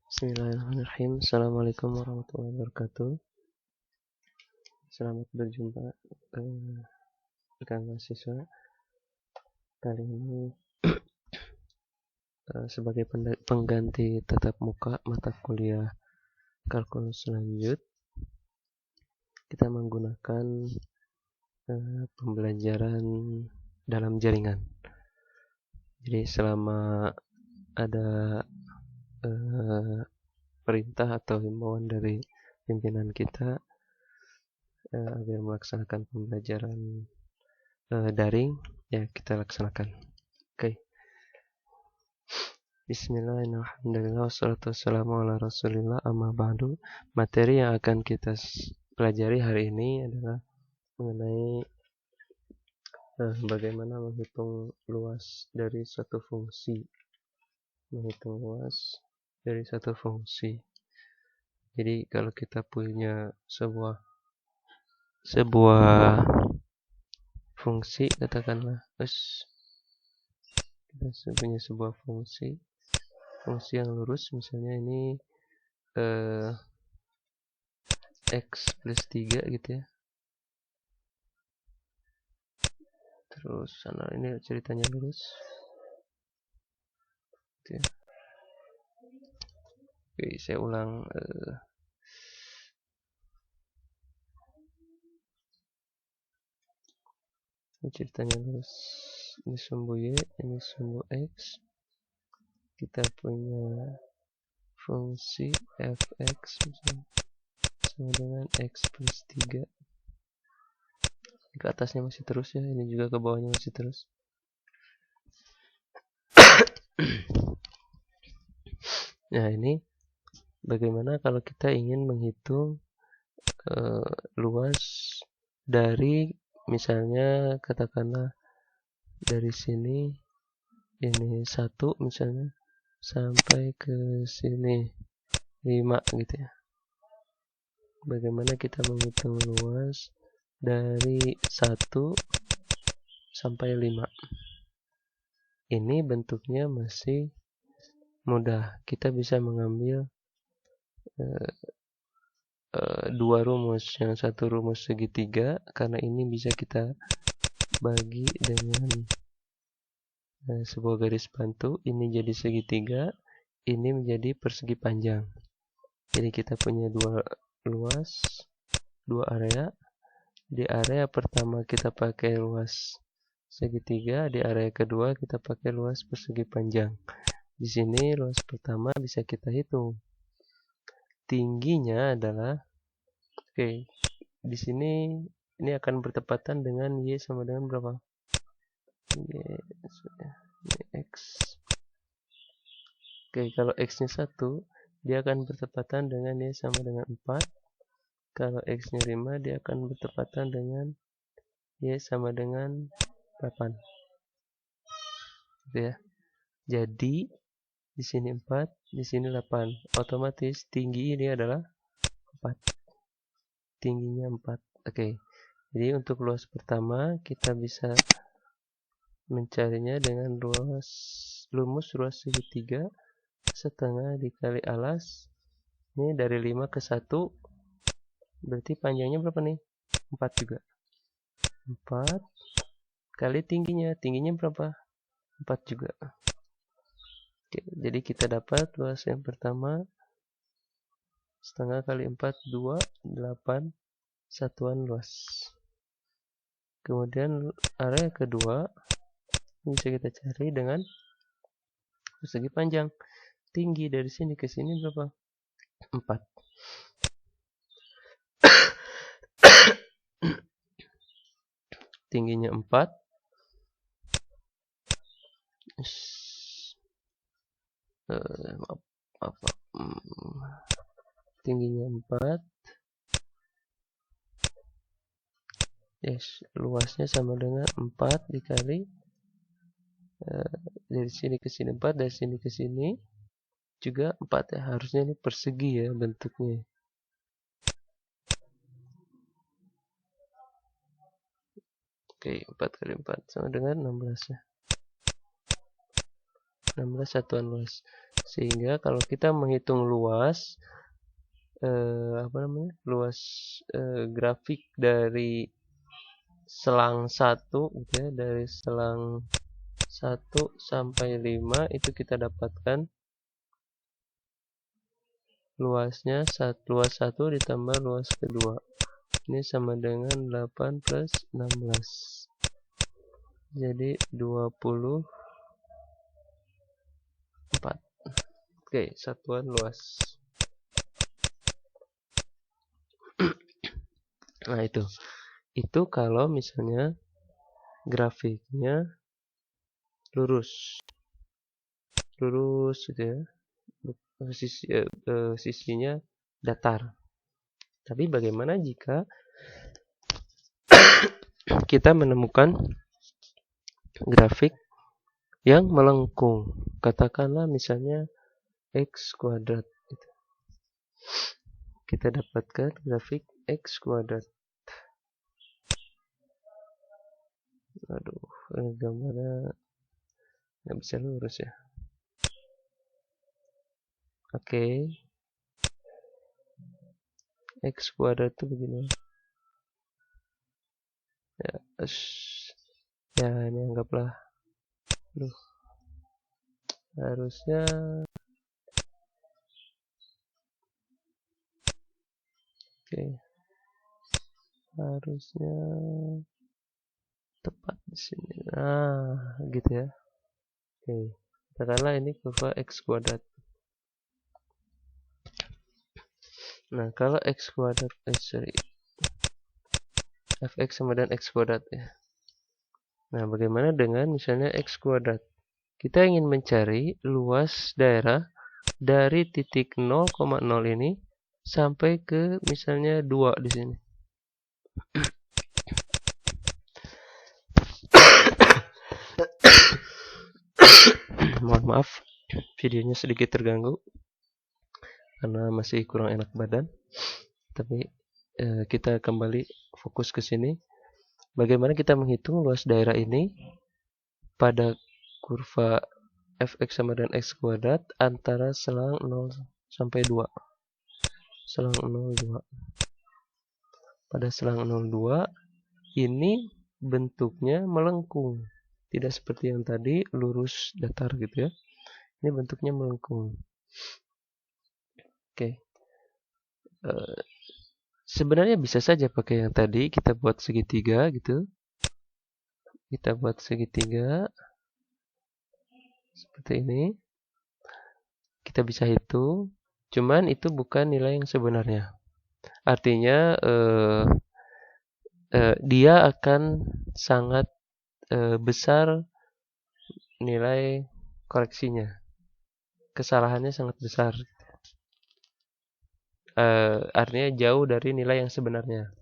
Bismillahirrahmanirrahim. Assalamualaikum warahmatullahi wabarakatuh. Selamat berjumpa rekan mahasiswa. Kali ini sebagai pengganti tatap muka mata kuliah kalkulus lanjut, kita menggunakan pembelajaran dalam jaringan. Jadi selama ada perintah atau himbauan dari pimpinan kita agar melaksanakan pembelajaran daring, ya kita laksanakan. Oke. Bismillahirrahmanirrahim. Wassalatu wassalamu ala rasulillah, amma ba'du. Materi yang akan kita pelajari hari ini adalah mengenai bagaimana menghitung luas dari suatu fungsi. Jadi kalau kita punya sebuah fungsi, katakanlah kita punya sebuah fungsi yang lurus, misalnya ini x plus 3 gitu ya. Terus sana ini ceritanya lurus gitu ya. Oke, saya ulang. Ini ceritanya lurus. Ini sumbu y, ini sumbu x. Kita punya fungsi fx sama dengan x plus 3. Ke atasnya masih terus ya, ini juga ke bawahnya masih terus. Nah, ini bagaimana kalau kita ingin menghitung luas dari, misalnya katakanlah dari sini ini 1 misalnya sampai ke sini 5 gitu ya. Bagaimana kita menghitung luas dari 1 sampai 5? Ini bentuknya masih mudah. Kita bisa mengambil dua rumus. Yang satu rumus segitiga, karena ini bisa kita bagi dengan sebuah garis bantu. Ini jadi segitiga, ini menjadi persegi panjang. Jadi kita punya dua luas, dua area. Di area pertama kita pakai luas segitiga, di area kedua kita pakai luas persegi panjang. Di sini luas pertama bisa kita hitung. Tingginya adalah, di sini ini akan bertepatan dengan y sama dengan berapa? X. Kalau x-nya 1, dia akan bertepatan dengan y sama dengan 4. Kalau x-nya 5, dia akan bertepatan dengan y sama dengan 8. Gitu ya. Jadi di sini 4, di sini 8. Otomatis tinggi ini adalah 4. Tingginya 4. Jadi untuk luas pertama kita bisa mencarinya dengan rumus luas segitiga setengah dikali alas. Ini dari 5 ke 1, berarti panjangnya berapa nih? 4 juga. 4 kali tingginya berapa? 4 juga. Jadi kita dapat luas yang pertama setengah kali 4, 2, 8 satuan luas. Kemudian area kedua bisa kita cari dengan persegi panjang. Tinggi dari sini ke sini berapa? 4. Tingginya 4. Tingginya 4. Luasnya sama dengan 4 dikali dari sini ke sini 4, dari sini ke sini juga 4 ya. Harusnya ini persegi ya bentuknya. Oke, 4 kali 4 sama dengan 16 ya. 16 satuan luas. Sehingga kalau kita menghitung luas luas grafik dari selang 1 gitu ya, dari selang 1 sampai 5 itu kita dapatkan luasnya luas 1 ditambah luas kedua. Ini sama dengan 8 plus 16. Jadi 24. Oke, satuan luas. Nah, itu kalau misalnya grafiknya lurus gitu ya, sisinya datar. Tapi bagaimana jika kita menemukan grafik yang melengkung, katakanlah misalnya x kuadrat gitu. Kita dapatkan grafik x kuadrat. Aduh, gambarnya nggak bisa lurus ya. Oke. X kuadrat itu begini. Ya, ini anggaplah. Harusnya harusnya tepat di sini. Nah, gitu ya. Oke. Katakanlah ini kurva x kuadrat. Nah, kalau x kuadrat, fx sama dengan x kuadrat ya. Nah, bagaimana dengan misalnya x kuadrat? Kita ingin mencari luas daerah dari titik 0,0 ini sampai ke misalnya 2 di sini. Mohon maaf, videonya sedikit terganggu karena masih kurang enak badan. Tapi kita kembali fokus ke sini. Bagaimana kita menghitung luas daerah ini pada kurva fx sama dengan x kuadrat antara selang 0 sampai 2. Selang 0,2. Pada selang 0,2 ini bentuknya melengkung. Tidak seperti yang tadi lurus datar gitu ya. Ini bentuknya melengkung. Oke. Sebenarnya bisa saja pakai yang tadi, kita buat segitiga gitu. Kita buat segitiga seperti ini. Kita bisa hitung, cuman itu bukan nilai yang sebenarnya. Artinya dia akan sangat besar nilai koreksinya. Kesalahannya sangat besar. Artinya jauh dari nilai yang sebenarnya.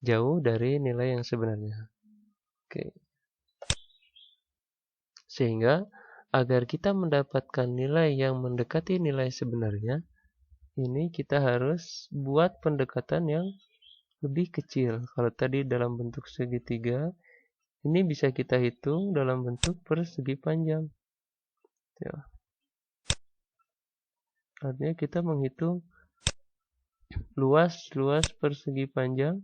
Jauh dari nilai yang sebenarnya. Oke. Sehingga agar kita mendapatkan nilai yang mendekati nilai sebenarnya, ini kita harus buat pendekatan yang lebih kecil. Kalau tadi dalam bentuk segitiga, ini bisa kita hitung dalam bentuk persegi panjang. Ya. Artinya kita menghitung luas persegi panjang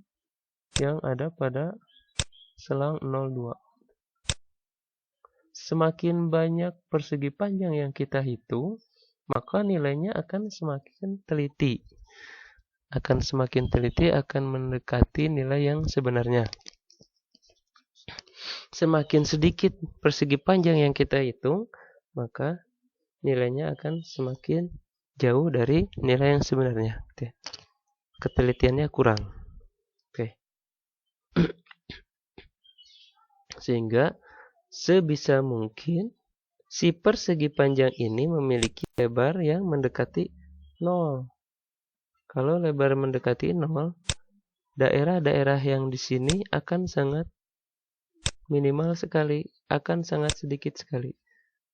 yang ada pada selang 0,2. Semakin banyak persegi panjang yang kita hitung, maka nilainya akan semakin teliti. Akan mendekati nilai yang sebenarnya. Semakin sedikit persegi panjang yang kita hitung, maka nilainya akan semakin jauh dari nilai yang sebenarnya. Ketelitiannya kurang. Oke. Sehingga sebisa mungkin si persegi panjang ini memiliki lebar yang mendekati 0. Kalau lebar mendekati 0, daerah-daerah yang di sini akan sangat minimal sekali, akan sangat sedikit sekali.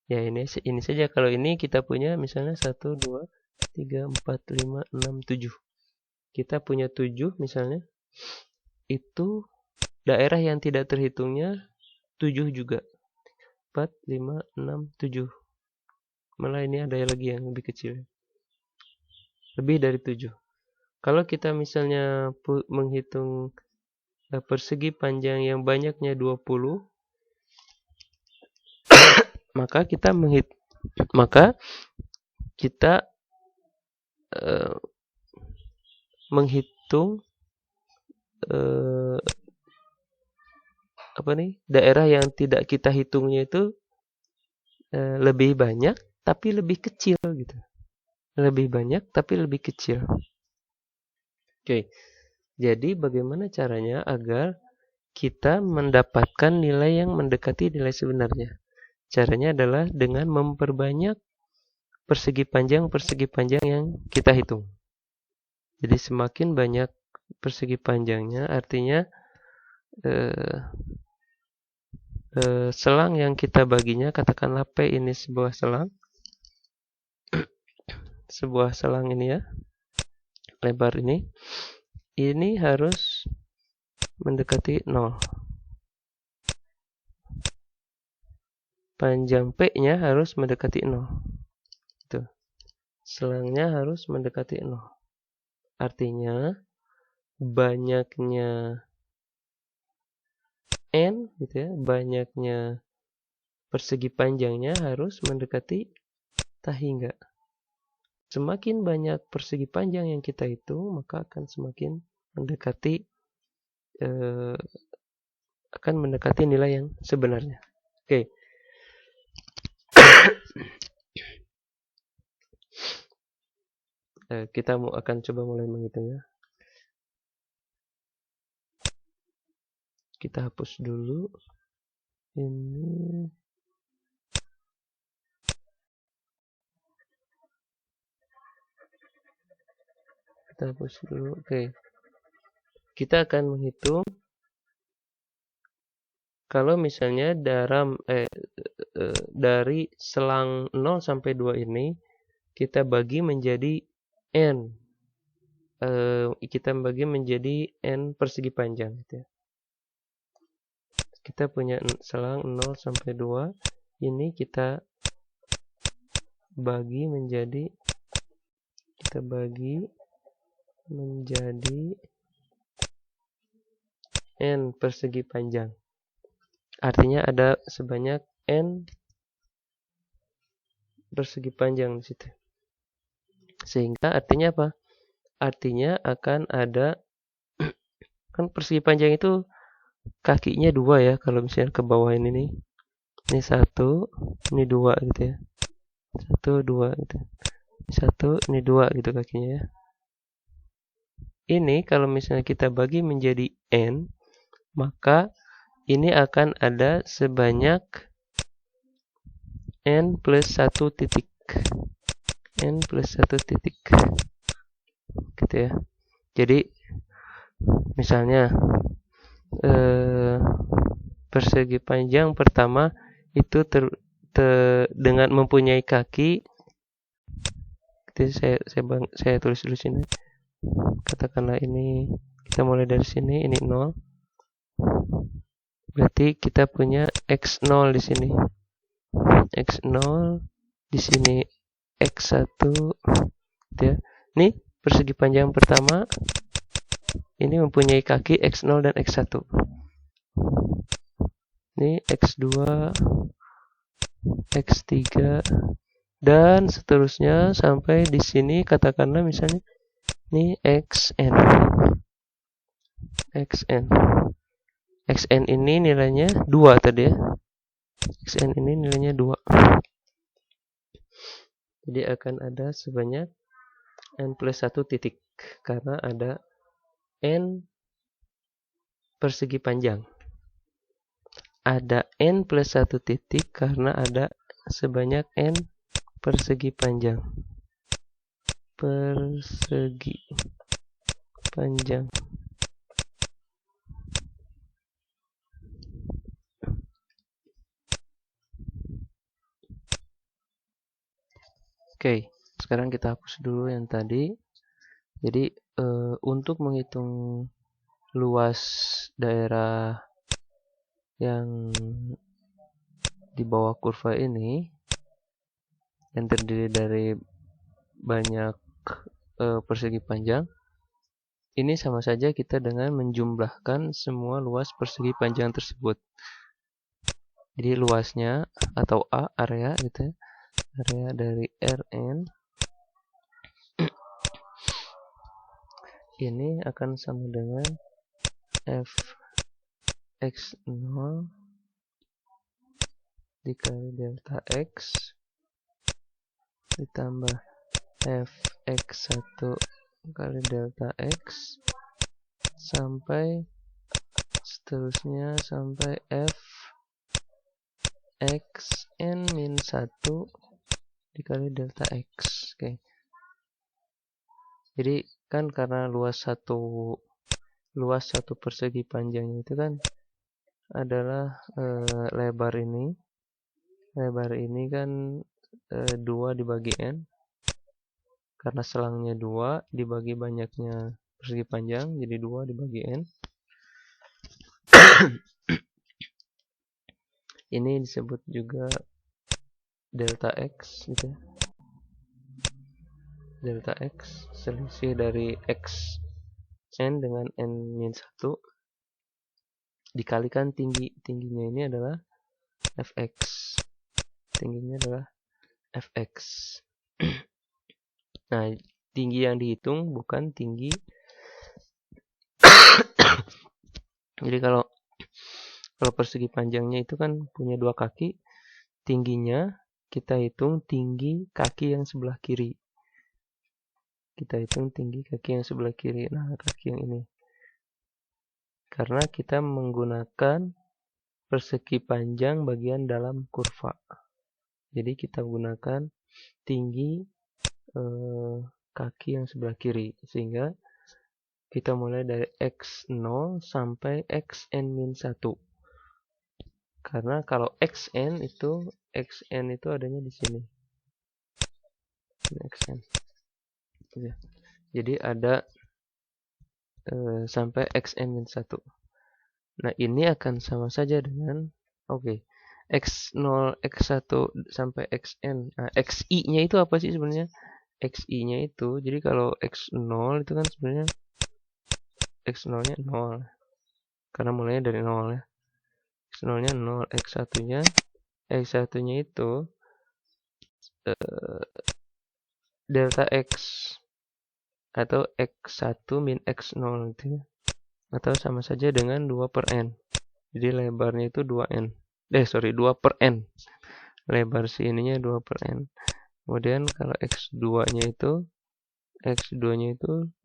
Ya, ini saja. Kalau ini kita punya misalnya 1, 2, 3, 4, 5, 6, 7. Kita punya 7 misalnya. Itu daerah yang tidak terhitungnya 7 juga. 4, 5, 6, 7. Malah ini ada lagi yang lebih kecil. Lebih dari 7. Kalau kita misalnya menghitung persegi panjang yang banyaknya 20, maka kita menghitung daerah yang tidak kita hitungnya itu lebih banyak tapi lebih kecil gitu. Lebih banyak tapi lebih kecil. Oke. Jadi bagaimana caranya agar kita mendapatkan nilai yang mendekati nilai sebenarnya? Caranya adalah dengan memperbanyak persegi panjang yang kita hitung. Jadi semakin banyak persegi panjangnya, artinya selang yang kita baginya, katakanlah P ini sebuah selang. Sebuah selang ini ya, lebar ini harus mendekati 0. Panjang P-nya harus mendekati 0. Itu. Selangnya harus mendekati 0. Artinya banyaknya N gitu ya, banyaknya persegi panjangnya harus mendekati tahingga. Semakin banyak persegi panjang yang kita hitung, maka akan semakin mendekati nilai yang sebenarnya. Oke. Kita akan coba mulai menghitungnya. Kita hapus dulu ini. Kita hapus dulu. Oke. Kita akan menghitung kalau misalnya dari selang 0 sampai 2 ini kita bagi menjadi N. Kita bagi menjadi N persegi panjang gitu ya. Kita punya selang 0 sampai 2. Ini kita bagi menjadi N persegi panjang. Artinya ada sebanyak N persegi panjang di situ. Sehingga artinya apa? Artinya akan ada kan persegi panjang itu kakinya 2 ya, kalau misalnya ke bawah ini nih. Ini 1, ini 2 gitu ya. 1, 2 gitu. 1, ini 2 gitu kakinya ya. Ini kalau misalnya kita bagi menjadi N, maka ini akan ada sebanyak N plus 1 titik. N plus 1 titik. Gitu ya. Jadi misalnya persegi panjang pertama itu dengan mempunyai kaki. Saya tulis dulu sini. Katakanlah ini kita mulai dari sini, ini 0. Berarti kita punya X0 di sini. X0 di sini X1 gitu ya. Ini persegi panjang pertama ini mempunyai kaki X0 dan X1. Ini X2, X3 dan seterusnya sampai di sini, katakanlah misalnya ini XN. XN ini nilainya 2 tadi ya. XN ini nilainya 2. Jadi akan ada sebanyak N plus 1 titik. Karena ada N persegi panjang. Ada N plus 1 titik karena ada sebanyak N persegi panjang. Persegi panjang. Oke, sekarang kita hapus dulu yang tadi. Jadi untuk menghitung luas daerah yang di bawah kurva ini, yang terdiri dari banyak persegi panjang. Ini sama saja kita dengan menjumlahkan semua luas persegi panjang tersebut. Jadi luasnya atau A, area gitu ya, area dari Rn ini akan sama dengan Fx0 dikali delta X ditambah Fx1 kali delta X sampai seterusnya sampai Fxn-1 dikali delta X. Oke. Jadi kan karena luas satu persegi panjangnya itu kan adalah lebar ini kan 2 dibagi n, karena selangnya 2 dibagi banyaknya persegi panjang, jadi 2 dibagi n. Ini disebut juga delta X gitu ya. Delta X selisih dari X n dengan n-1 dikalikan tingginya ini adalah Fx. Tingginya adalah Fx. Nah, tinggi yang dihitung bukan tinggi. Jadi kalau persegi panjangnya itu kan punya 2 kaki, tingginya kita hitung tinggi kaki yang sebelah kiri. Kita hitung tinggi kaki yang sebelah kiri. Nah, kaki yang ini. Karena kita menggunakan persegi panjang bagian dalam kurva. Jadi kita gunakan tinggi kaki yang sebelah kiri, sehingga kita mulai dari X0 sampai Xn-1. Karena kalau Xn itu adanya di sini. Xn. Jadi ada sampai Xn-1. Nah, ini akan sama saja dengan X0, X1 sampai Xn. Nah, Xi-nya itu apa sih sebenarnya? Xi-nya itu, jadi kalau X0 itu kan sebenarnya X0-nya 0. Karena mulainya dari 0 ya. X0-nya 0, X1-nya itu delta X atau X1 min X0 gitu ya. Atau sama saja dengan 2 per N. Jadi lebarnya itu 2N. 2 per N. Lebar si ininya 2 per N. Kemudian kalau X2-nya itu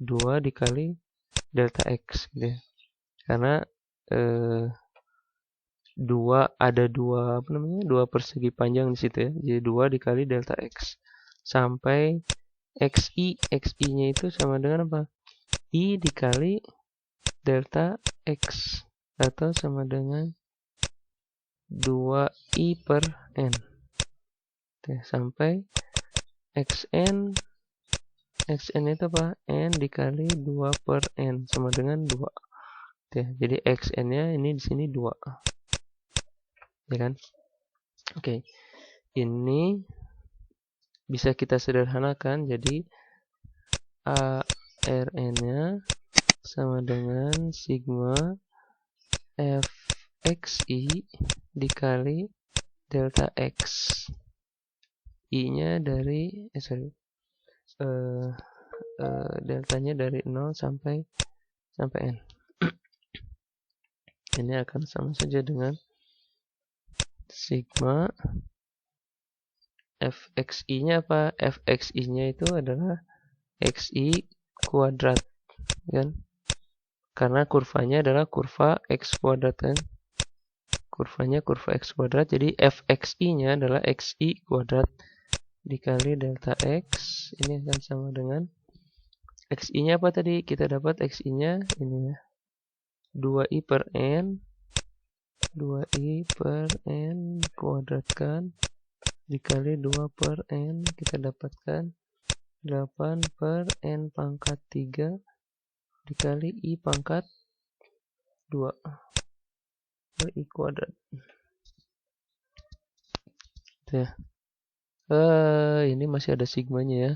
2 dikali delta X gitu ya. Karena ada dua persegi panjang di situ ya. Jadi 2 dikali delta X sampai Xi-nya itu sama dengan apa? I dikali delta X atau sama dengan 2i per n. Oke, sampai Xn itu apa? N dikali 2 per n sama dengan 2. Oke, jadi Xn-nya ini di sini 2. Ya kan? Oke. Ini bisa kita sederhanakan jadi ARN-nya sama dengan sigma Fxi dikali delta X. I-nya dari deltanya dari 0 sampai n. Ini akan sama saja dengan sigma Fxi-nya apa? Fxi-nya itu adalah xi kuadrat kan? Karena kurvanya adalah kurva x kuadrat kan? Kurvanya kurva x kuadrat, jadi Fxi-nya adalah xi kuadrat dikali delta X. Ini akan sama dengan Xi-nya apa tadi? Kita dapat Xi-nya ini ya. 2i per n kuadratkan dikali 2 per n, kita dapatkan 8 per n pangkat 3 dikali i pangkat 2 per i kuadrat. Itu ya. Ini masih ada sigmanya ya.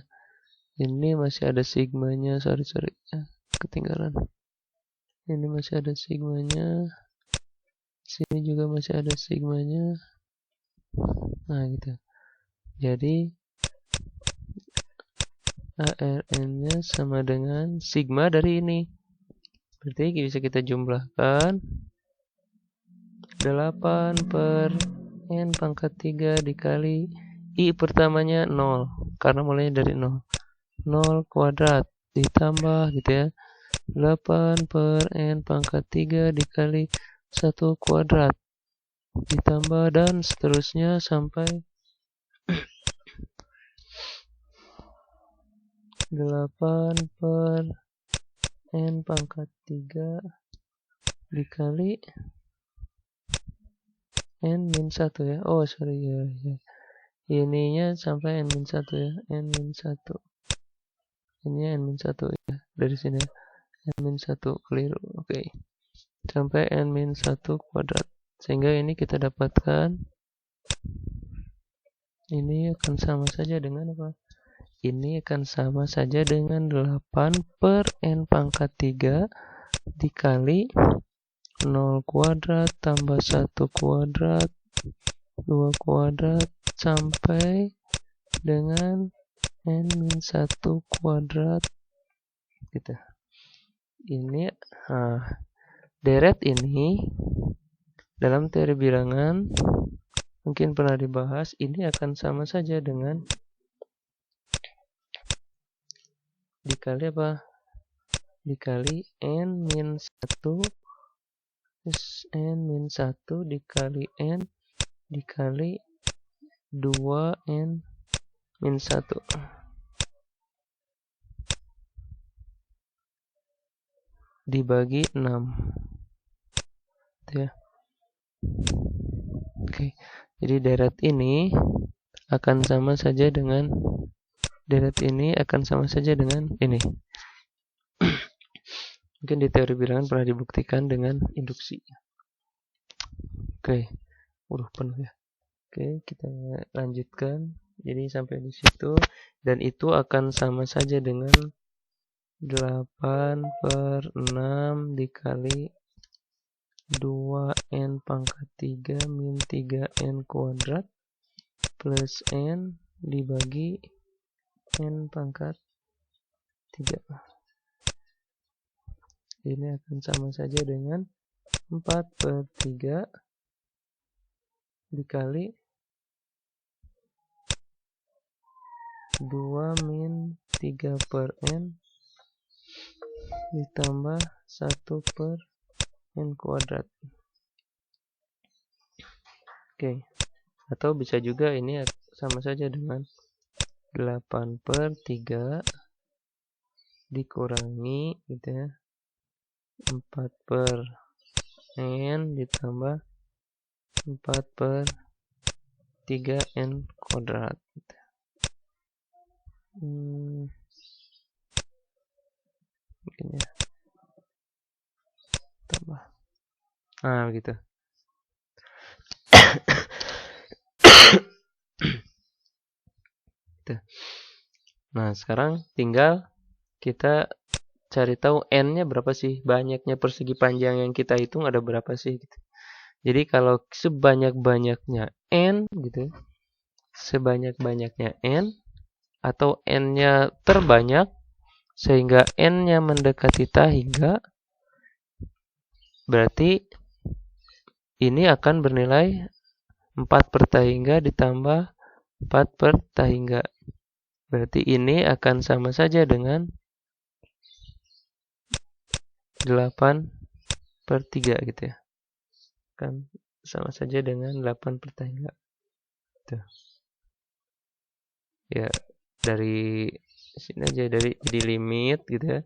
Ini masih ada sigmanya. Sorry. Ketinggalan. Ini masih ada sigmanya. Sini juga masih ada sigmanya. Nah, gitu. Jadi ARN-nya sama dengan sigma dari ini. Berarti bisa kita jumlahkan 8 per N pangkat 3 dikali I pertamanya 0. Karena mulainya dari 0. 0 kuadrat ditambah gitu ya. 8 per N pangkat 3 dikali 1 kuadrat. Ditambah dan seterusnya sampai 8 per N pangkat 3 dikali N min 1 ya. Oh sorry ya. Ininya sampai N min 1 ya. N min 1. Ini N min 1 ya. Dari sini ya. N min 1 keliru. Oke. Sampai N min 1 kuadrat. Sehingga ini kita dapatkan. Ini akan sama saja dengan apa? Ini akan sama saja dengan 8 per N pangkat 3 dikali 0 kuadrat tambah 1 kuadrat 2 kuadrat sampai dengan N min 1 kuadrat gitu. Ini deret ini dalam teori bilangan mungkin pernah dibahas, ini akan sama saja dengan dikali apa? Dikali N min 1 N min 1 dikali N dikali 2N min 1 dibagi 6 gitu ya. Oke. Jadi deret ini akan sama saja dengan ini. Mungkin di teori bilangan pernah dibuktikan dengan induksi. Oke. Udah penuh ya. Oke, kita lanjutkan. Jadi sampai di situ dan itu akan sama saja dengan 8 per 6 dikali 2N pangkat 3 min 3N kuadrat plus N dibagi N pangkat 3. Ini akan sama saja dengan 4 per 3 dikali 2 min 3 per N ditambah 1 per N kuadrat. Oke. Atau bisa juga ini sama saja dengan 8 per 3 dikurangi gitu ya. 4 per N ditambah 4 per 3N kuadrat gitu. Mungkin ya. Tambah. Nah, begitu. Nah, sekarang tinggal kita cari tahu N-nya berapa sih? Banyaknya persegi panjang yang kita hitung ada berapa sih? Gitu. Jadi kalau sebanyak-banyaknya N gitu, sebanyak-banyaknya N atau N-nya terbanyak sehingga N-nya mendekati tahingga, berarti ini akan bernilai 4 per tahingga ditambah 4 per tahingga. Berarti ini akan sama saja dengan 8 per 3 gitu ya. Kan sama saja dengan 8 per tahingga. Tuh. Ya, dari sini aja jadi limit gitu ya.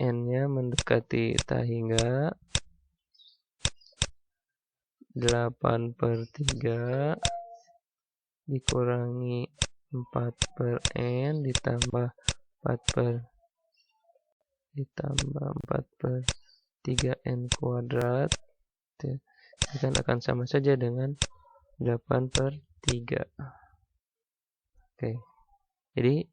N-nya mendekati tahingga 8 per 3 dikurangi 4 per N ditambah 4 per 3N kuadrat itu akan sama saja dengan 8 per 3. Oke. Jadi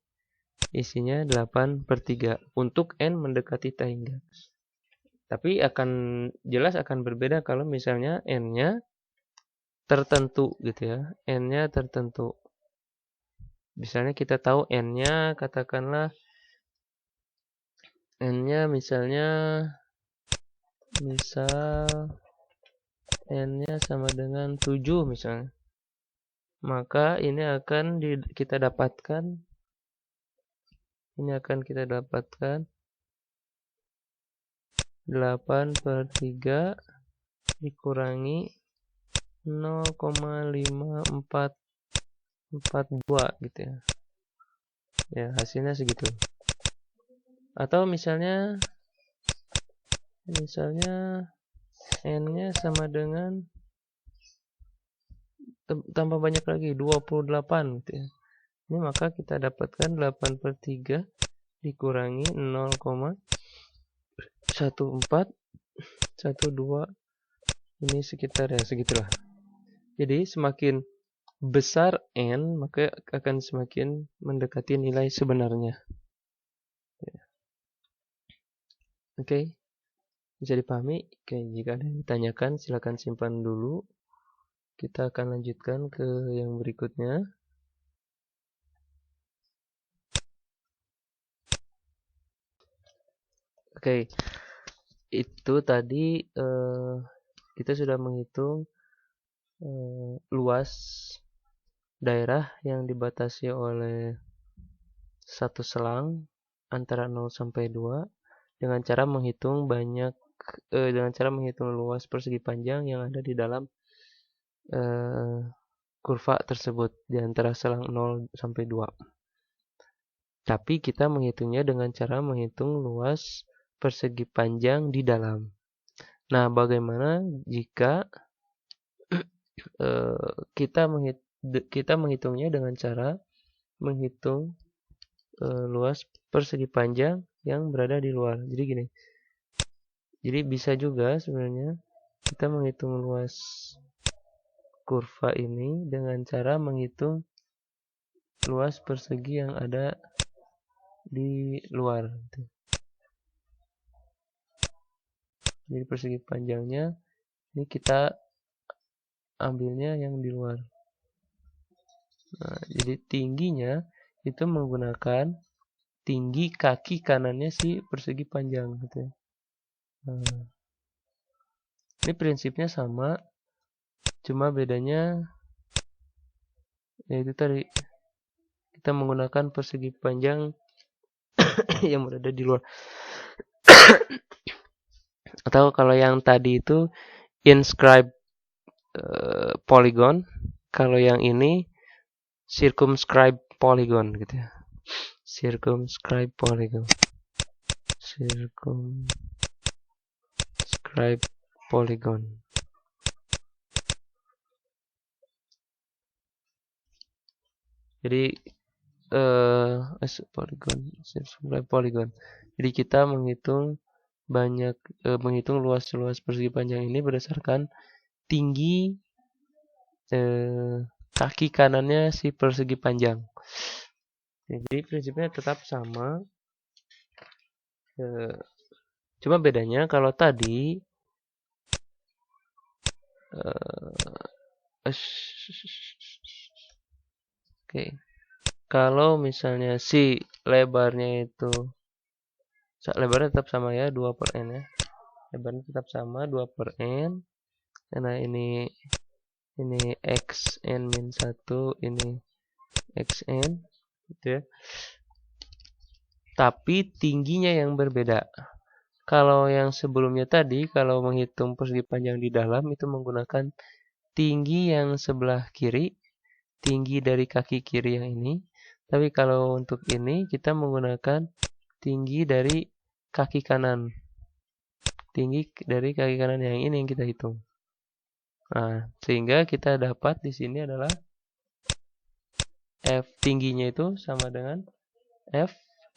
isinya 8/3 untuk n mendekati tahingga. Tapi jelas akan berbeda kalau misalnya n-nya tertentu gitu ya. N-nya tertentu. Misalnya kita tahu n-nya, katakanlah n-nya misal n-nya sama dengan 7 misalnya. Maka ini akan kita dapatkan 8/3 dikurangi 0,5442 gitu ya. Ya, hasilnya segitu. Atau misalnya n-nya sama dengan tambah banyak lagi 28 gitu ya. Ini maka kita dapatkan 8/3 dikurangi 0,1412. Ini sekitar ya segitulah. Jadi semakin besar n, maka akan semakin mendekati nilai sebenarnya. Oke. Bisa dipahami? Oke, jika ada yang ditanyakan silakan simpan dulu. Kita akan lanjutkan ke yang berikutnya. Oke. Itu tadi kita sudah menghitung luas daerah yang dibatasi oleh satu selang antara 0 sampai 2 dengan cara menghitung luas persegi panjang yang ada di dalam kurva tersebut di antara selang 0 sampai 2. Tapi kita menghitungnya dengan cara menghitung luas persegi panjang di dalam. Nah, bagaimana jika kita menghitungnya dengan cara menghitung luas persegi panjang yang berada di luar. Jadi gini. Jadi bisa juga sebenarnya kita menghitung luas kurva ini dengan cara menghitung luas persegi yang ada di luar. Jadi persegi panjangnya ini kita ambilnya yang di luar. Nah, jadi tingginya itu menggunakan tinggi kaki kanannya si persegi panjang gitu ya. Nah, ini prinsipnya sama, cuma bedanya yaitu tadi kita menggunakan persegi panjang yang berada di luar. Atau kalau yang tadi itu inscribed polygon, kalau yang ini circumscribed polygon gitu ya. Circumscribed polygon. Circumscribed polygon. Jadi polygon. Jadi kita menghitung luas persegi panjang ini berdasarkan tinggi kaki kanannya si persegi panjang. Jadi prinsipnya tetap sama. Cuma bedanya kalau tadi kalau misalnya si lebarnya tetap sama ya, 2/n ya. Lebarnya tetap sama 2/n. Karena ini xn-1, ini xn gitu ya. Tapi tingginya yang berbeda. Kalau yang sebelumnya tadi, kalau menghitung persegi panjang di dalam itu menggunakan tinggi yang sebelah kiri, tinggi dari kaki kiri yang ini. Tapi kalau untuk ini kita menggunakan tinggi dari kaki kanan. Tinggi dari kaki kanan yang ini yang kita hitung. Nah, sehingga kita dapat di sini adalah F tingginya itu sama dengan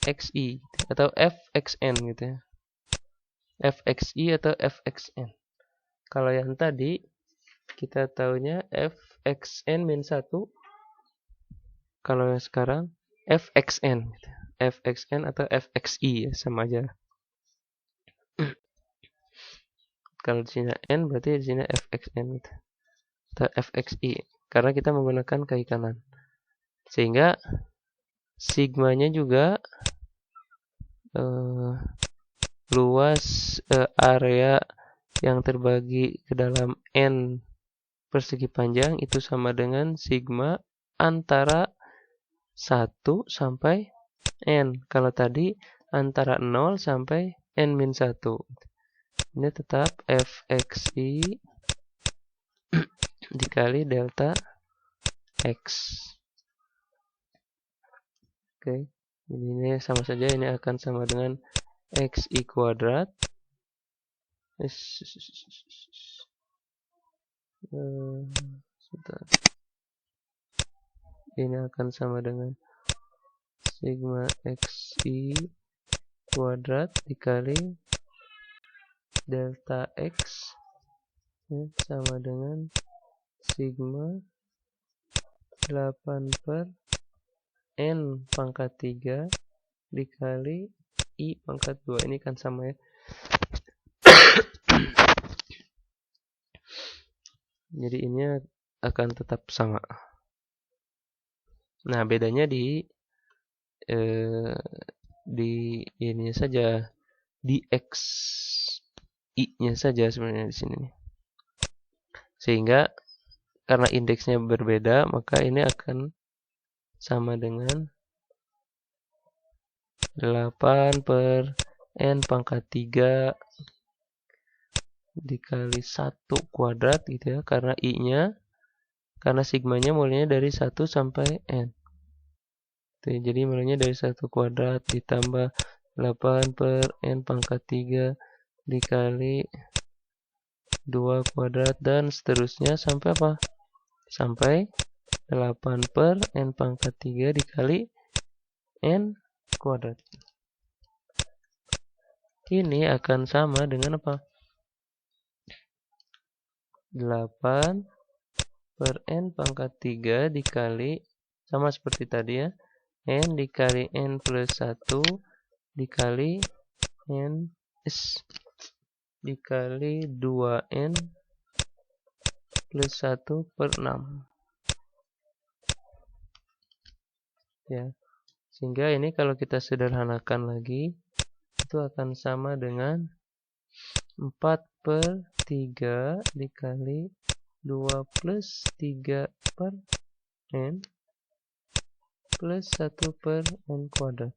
Fxi atau Fxn gitu ya. Fxi atau Fxn. Kalau yang tadi kita tahunya Fxn-1 Kalau yang sekarang fxn, fxn atau fxi ya, sama aja. Kalau di sini n berarti di sini fxn gitu. Atau fxi karena kita menggunakan kaki kanan. Sehingga sigmanya juga luas area yang terbagi ke dalam n persegi panjang itu sama dengan sigma antara 1 sampai n. Kalau tadi antara 0 sampai n-1. Ini tetap fxi dikali delta x. Oke. Ini sama saja, ini akan sama dengan xi kuadrat. Ini akan sama dengan sigma xi kuadrat dikali delta x sama dengan sigma 8 per n pangkat 3 dikali i pangkat 2. Ini kan sama ya. Jadi ini akan tetap sama. Nah, bedanya di ini saja, di x i-nya saja sebenarnya di sini. Sehingga karena indeksnya berbeda, maka ini akan sama dengan 8 per n pangkat 3 dikali 1 kuadrat gitu ya. Karena i-nya, karena sigmanya mulainya dari 1 sampai n. Jadi mulainya dari 1 kuadrat ditambah 8 per n pangkat 3 dikali 2 kuadrat dan seterusnya sampai apa? Sampai 8 per n pangkat 3 dikali n kuadrat. Ini akan sama dengan apa? 8 per n pangkat 3 dikali, sama seperti tadi ya, n dikali n plus 1 dikali n dikali 2n plus 1 per 6. Ya. Sehingga ini kalau kita sederhanakan lagi, itu akan sama dengan 4 per 3 dikali 2 plus 3 per n plus 1 per n kuadrat.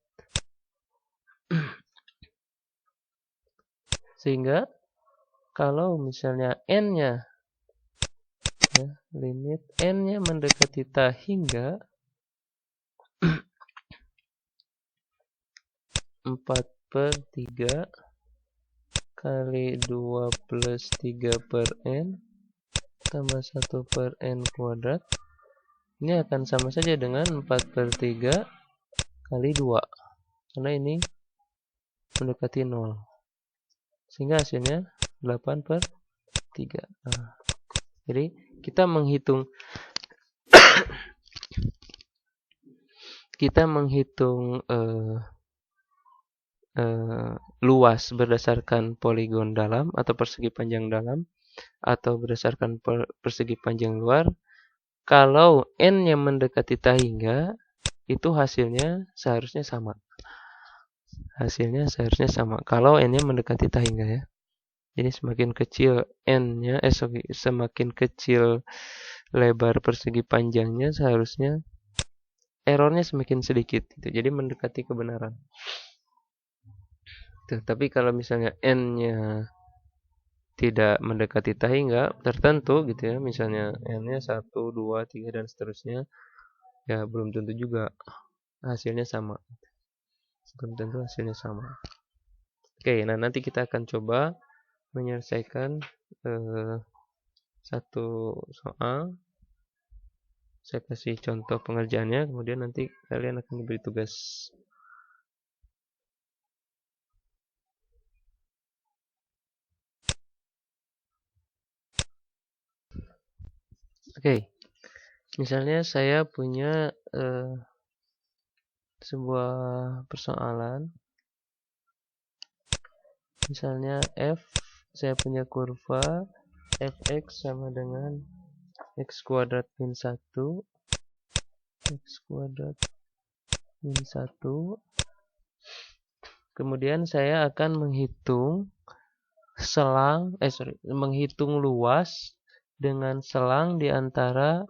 Sehingga kalau misalnya n-nya ya, limit n-nya mendekati ta hingga 4 per 3 kali 2 plus 3 per n tambah 1 per n kuadrat. Ini akan sama saja dengan 4 per 3 kali 2. Karena ini mendekati 0. Sehingga hasilnya 8 per 3. Nah, jadi kita menghitung luas berdasarkan poligon dalam atau persegi panjang dalam atau berdasarkan persegi panjang luar. Kalau n yang mendekati ta hingga, itu hasilnya seharusnya sama. Hasilnya seharusnya sama kalau n-nya mendekati ta hingga ya. Jadi semakin kecil n-nya, semakin kecil lebar persegi panjangnya, seharusnya errornya semakin sedikit gitu. Jadi mendekati kebenaran. Tuh, tapi kalau misalnya n-nya tidak mendekati ta hingga tertentu gitu ya, misalnya n-nya 1, 2, 3 dan seterusnya, ya belum tentu juga hasilnya sama. Belum tentu hasilnya sama. Oke, nah nanti kita akan coba menyelesaikan satu soal. Saya kasih contoh pengerjaannya, kemudian nanti kalian akan diberi tugas. Oke, Misalnya saya punya sebuah persoalan, misalnya saya punya kurva fx sama dengan x kuadrat min 1, x kuadrat min 1. Kemudian saya akan menghitung menghitung luas dengan selang di antara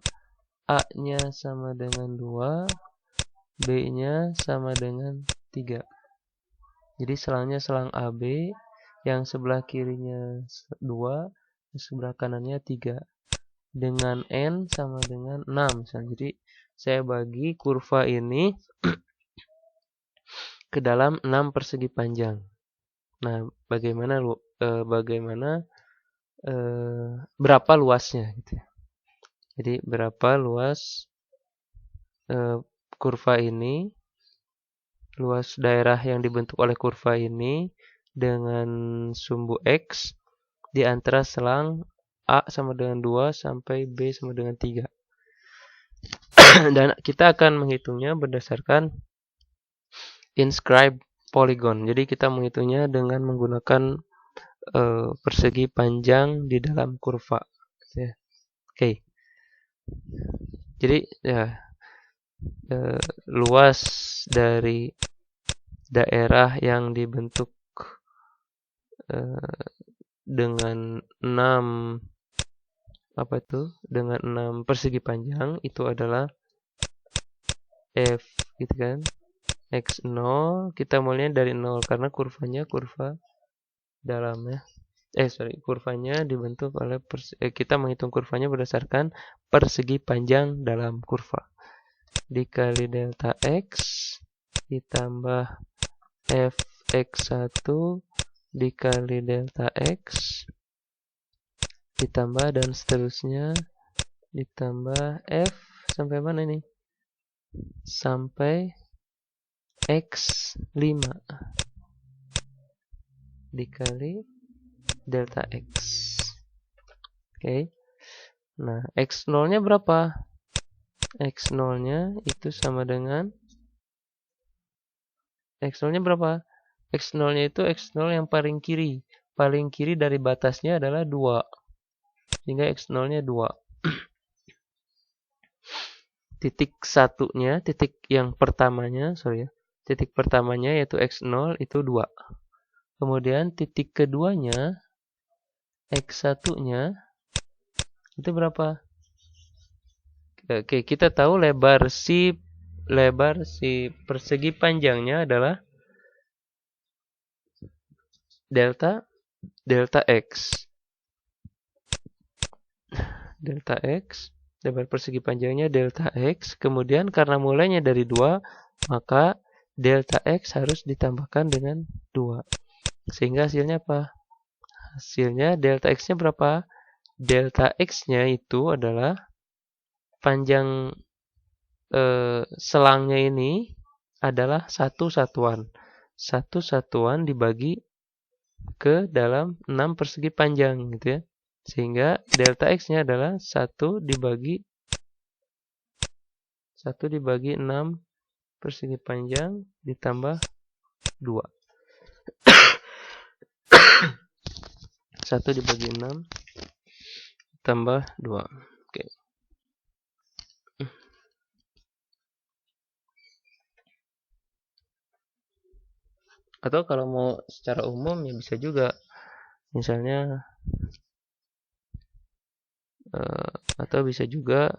A-nya sama dengan 2, B-nya sama dengan 3. Jadi selangnya selang AB, yang sebelah kirinya 2, sebelah kanannya 3. Dengan N sama dengan 6. Jadi saya bagi kurva ini ke dalam 6 persegi panjang. Nah, bagaimana berapa luasnya gitu ya. Jadi berapa luas kurva ini, luas daerah yang dibentuk oleh kurva ini dengan sumbu X di antara selang A sama dengan 2 sampai B sama dengan 3. Dan kita akan menghitungnya berdasarkan inscribed polygon. Jadi kita menghitungnya dengan menggunakan persegi panjang di dalam kurva. Oke. Jadi ya luas dari daerah yang dibentuk dengan 6 dengan 6 persegi panjang itu adalah f gitu kan. X0 kita mulainya dari 0 karena kurvanya kurva dalam ya. Kurvanya dibentuk oleh kita menghitung kurvanya berdasarkan persegi panjang dalam kurva. Dikali delta X ditambah fx1 dikali delta X ditambah dan seterusnya ditambah f sampai mana ini? Sampai x5 dikali delta X. Oke. Nah, X0-nya berapa? X0-nya itu sama dengan X0-nya berapa? X0-nya itu X0 yang paling kiri. Paling kiri dari batasnya adalah 2. Sehingga X0-nya 2. Titik satunya, titik yang pertamanya, titik pertamanya yaitu X0 itu 2. Kemudian titik keduanya, X1-nya itu berapa? Oke, kita tahu lebar si persegi panjangnya adalah delta X. Delta X, lebar persegi panjangnya delta X. Kemudian karena mulainya dari 2, maka delta X harus ditambahkan dengan 2. Sehingga hasilnya apa? Hasilnya delta X-nya berapa? Delta X-nya itu adalah panjang selangnya ini adalah satu satuan. Satu satuan dibagi ke dalam 6 persegi panjang gitu ya. Sehingga delta X-nya adalah 1 dibagi 6 persegi panjang ditambah 2. 1 dibagi 6 tambah 2. Oke. Atau kalau mau secara umum ya bisa juga. Misalnya atau bisa juga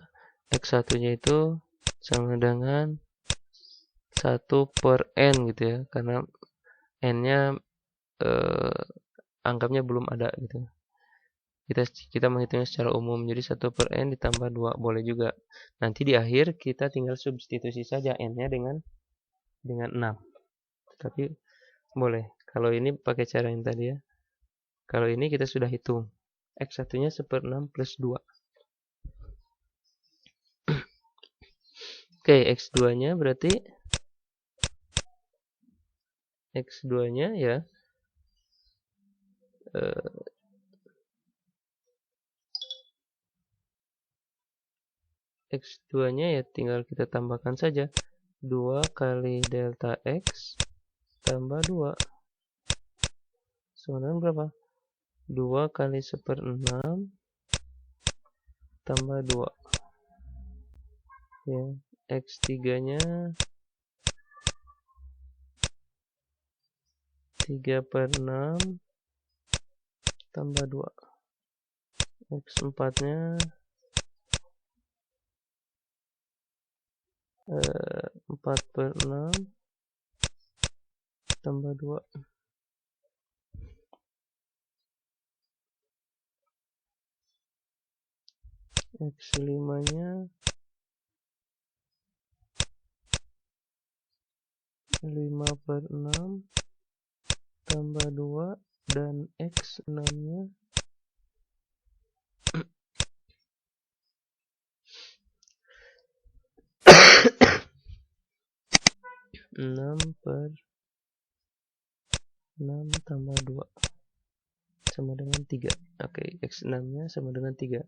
X1-nya itu sama dengan 1 per N gitu ya. Karena N-nya anggapnya belum ada gitu. Kita menghitungnya secara umum. Jadi 1 per N ditambah 2 boleh juga. Nanti di akhir kita tinggal substitusi saja N-nya dengan 6. Tapi boleh. Kalau ini pakai cara yang tadi ya. Kalau ini kita sudah hitung. X1-nya 1/6 plus 2. Oke, X2-nya berarti X2-nya ya X2 nya ya tinggal kita tambahkan saja 2 kali delta X tambah 2 sama dengan berapa? 2 kali 1/6 tambah 2 ya. X3 nya 3/6 tambah 2. X4 nya 4/6 tambah 2. X5 nya 5/6 tambah 2 dan X6 nya 6/6 tambah 2 sama dengan 3. Oke, X6 nya sama dengan 3.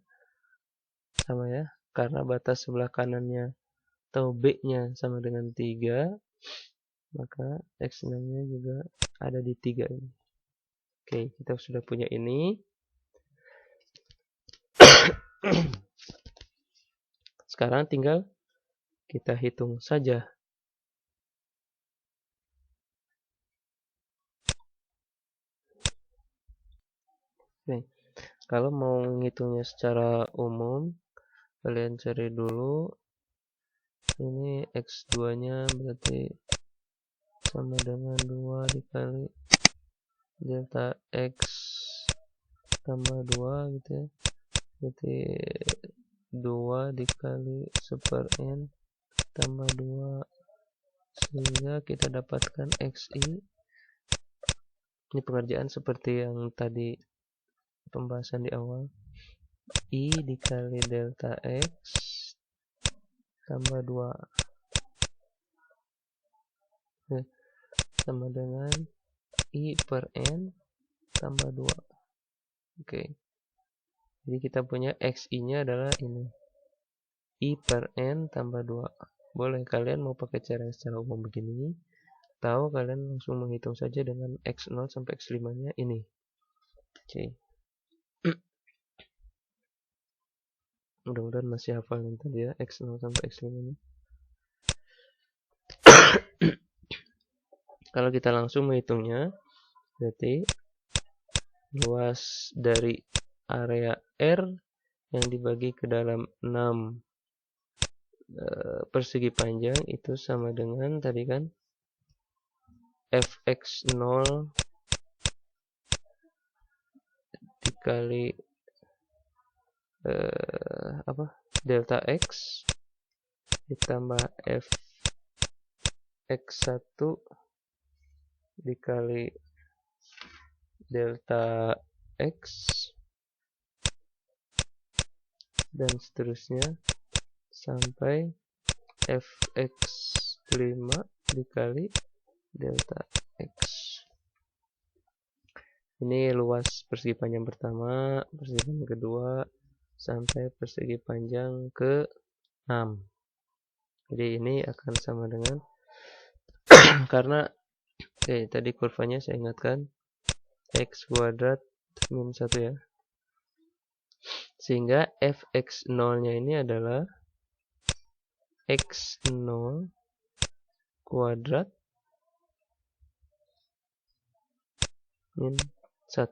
Sama ya, karena batas sebelah kanannya atau B nya sama dengan 3, maka X6 nya juga ada di 3 ini. Oke, kita sudah punya ini. Sekarang tinggal kita hitung saja. Oke, kalau mau menghitungnya secara umum, kalian cari dulu. Ini X2 nya berarti sama dengan 2 dikali delta X tambah 2 gitu ya. Berarti 2 dikali 1/n tambah 2, sehingga kita dapatkan XI. Ini pengerjaan seperti yang tadi pembahasan di awal. I dikali delta X tambah 2 sama dengan I per N tambah 2. Oke. Jadi kita punya XI nya adalah ini, I per N tambah 2. Boleh kalian mau pakai cara secara umum begini, atau kalian langsung menghitung saja dengan X0 sampai X5 nya ini. Oke. Mudah-mudahan masih hafal yang tadi ya, X0 sampai X5 nya. Kalau kita langsung menghitungnya, berarti luas dari area R yang dibagi ke dalam 6 persegi panjang itu sama dengan tadi kan Fx0 dikali delta X ditambah Fx1 dikali delta X dan seterusnya sampai Fx5 dikali delta X. Ini luas persegi panjang pertama, persegi panjang kedua, sampai persegi panjang ke-6. Jadi ini akan sama dengan karena tadi kurvanya saya ingatkan X kuadrat min 1 ya. Sehingga Fx0 nya ini adalah X0 kuadrat min 1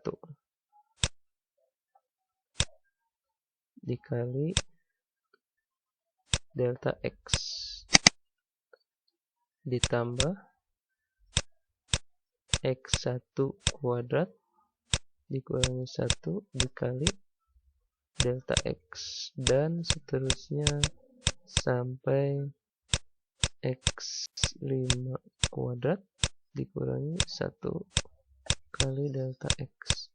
dikali delta X ditambah X1 kuadrat dikurangi 1 dikali delta X dan seterusnya sampai X5 kuadrat dikurangi 1 kali delta X,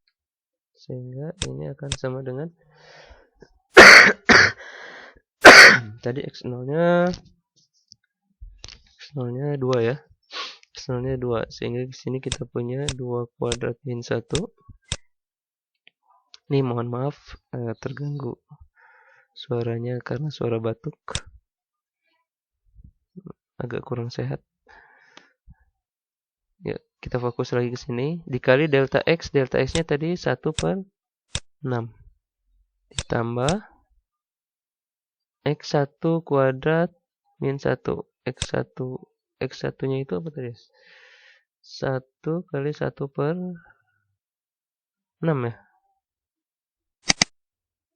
sehingga ini akan sama dengan tadi X0 nya 2 ya, X0 nya 2, sehingga di sini kita punya 2 kuadrat min 1. Ini mohon maaf terganggu suaranya karena suara batuk agak kurang sehat. Ya, kita fokus lagi ke sini. Dikali delta x-nya tadi 1/6. Ditambah x1 kuadrat min 1. X1-nya itu apa tadi? 1 kali 1/6 ya?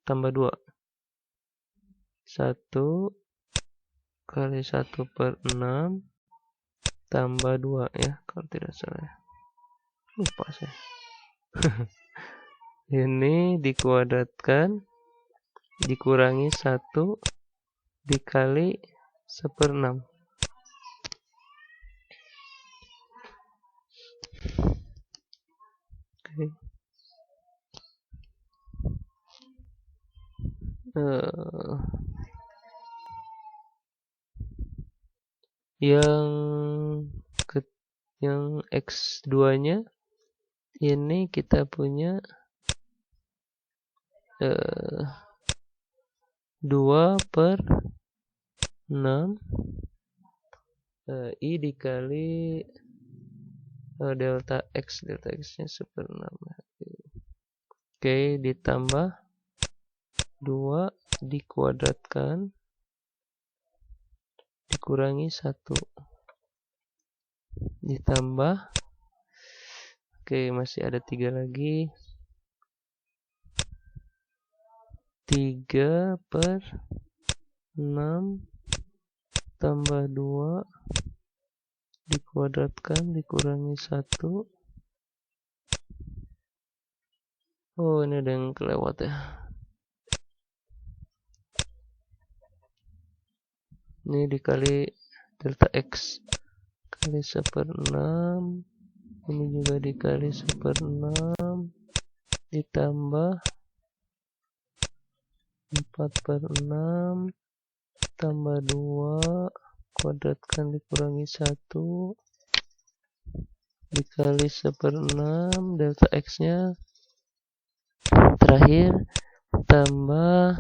Tambah 2. 1 kali 1/6 tambah 2 ya, kalau tidak salah. Lupa saya. Ini dikuadratkan dikurangi 1 dikali 1/6. Oke. Yang X2-nya ini kita punya 2/6 I dikali delta x-nya 1/6. Oke, ditambah 2 dikuadratkan dikurangi 1 ditambah, oke, masih ada 3 lagi, 3/6 tambah 2 dikuadratkan dikurangi 1. Oh, ini ada yang kelewat ya. Ini dikali delta x kali 1/6. Ini juga dikali 1/6 ditambah 4/6 tambah 2 kuadratkan dikurangi 1 dikali 1/6 delta x-nya terakhir tambah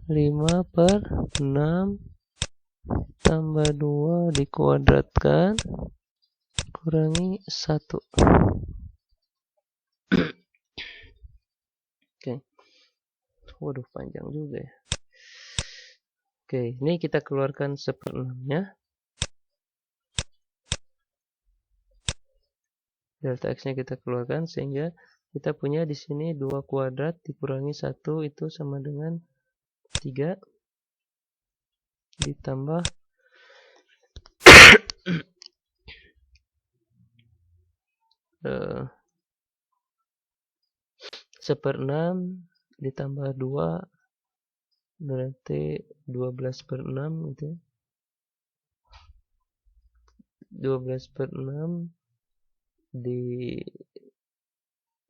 5/6 tambah 2 dikuadratkan kurangi 1. Oke. Waduh, panjang juga ya. Oke, ini kita keluarkan 1/6-nya. Delta x-nya kita keluarkan sehingga kita punya di sini 2 kuadrat dikurangi 1 itu sama dengan 3 ditambah 1/6 ditambah 2 berarti 12/6 gitu. 12/6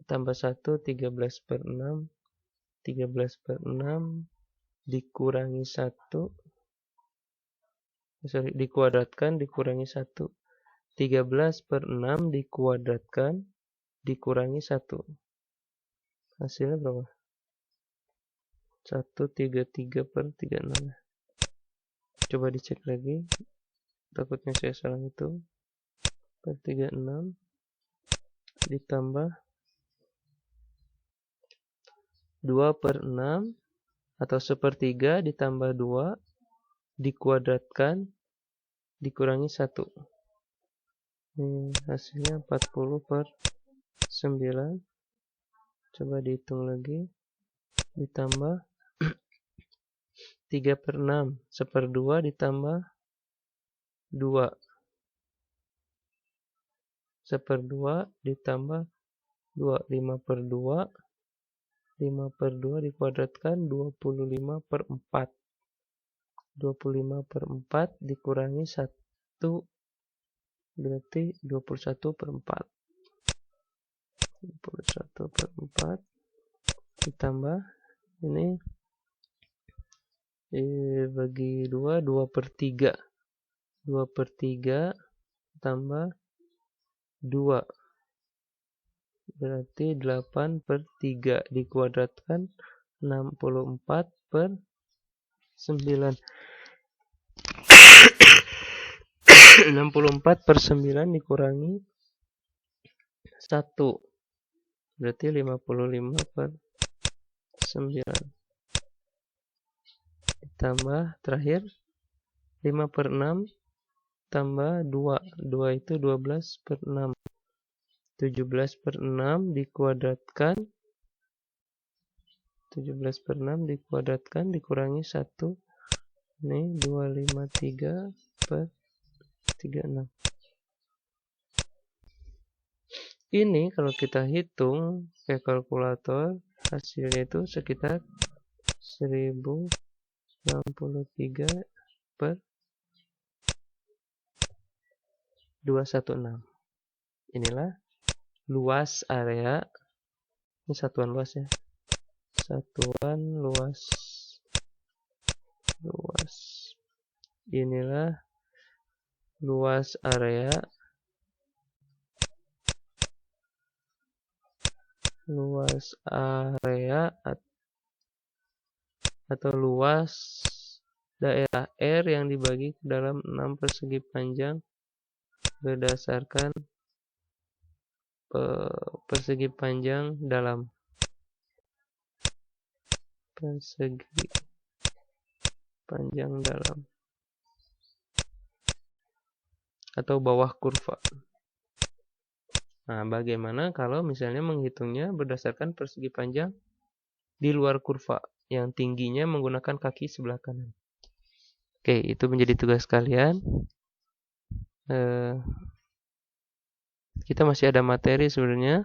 ditambah 1 13/6 13/6 dikurangi 1 dikuadratkan dikurangi 1 13/6 dikuadratkan dikurangi 1 hasilnya berapa? 133/36. Coba dicek lagi, takutnya saya salah hitung. 36 ditambah 2/6 atau 1/3 ditambah 2 dikuadratkan dikurangi 1. Ini hasilnya 40/9. Coba dihitung lagi. Ditambah 3/6. 1/2 ditambah 2. 1/2 ditambah 2. 5/2. 5/2 dikuadratkan 25/4. 25/4 dikurangi 1 berarti 21/4. 21/4 ditambah ini bagi 2 2/3. 2/3 tambah 2 berarti 8/3 dikuadratkan 64/9. 64/9 dikurangi 1. Berarti 55/9. Ditambah terakhir 5/6 tambah 2. 2 itu 12/6. 17/6 dikuadratkan. 17/6 dikuadratkan dikurangi 1. Ini 253/36. Ini kalau kita hitung pakai kalkulator, hasilnya itu sekitar 1063/216. Inilah luas area. Ini satuan luas ya. Satuan luas. Inilah luas area. Luas area atau luas daerah R yang dibagi ke dalam 6 persegi panjang berdasarkan persegi panjang dalam. Persegi panjang dalam atau bawah kurva. Nah, bagaimana kalau misalnya menghitungnya berdasarkan persegi panjang di luar kurva yang tingginya menggunakan kaki sebelah kanan? Oke, itu menjadi tugas kalian. Kita masih ada materi sebenarnya.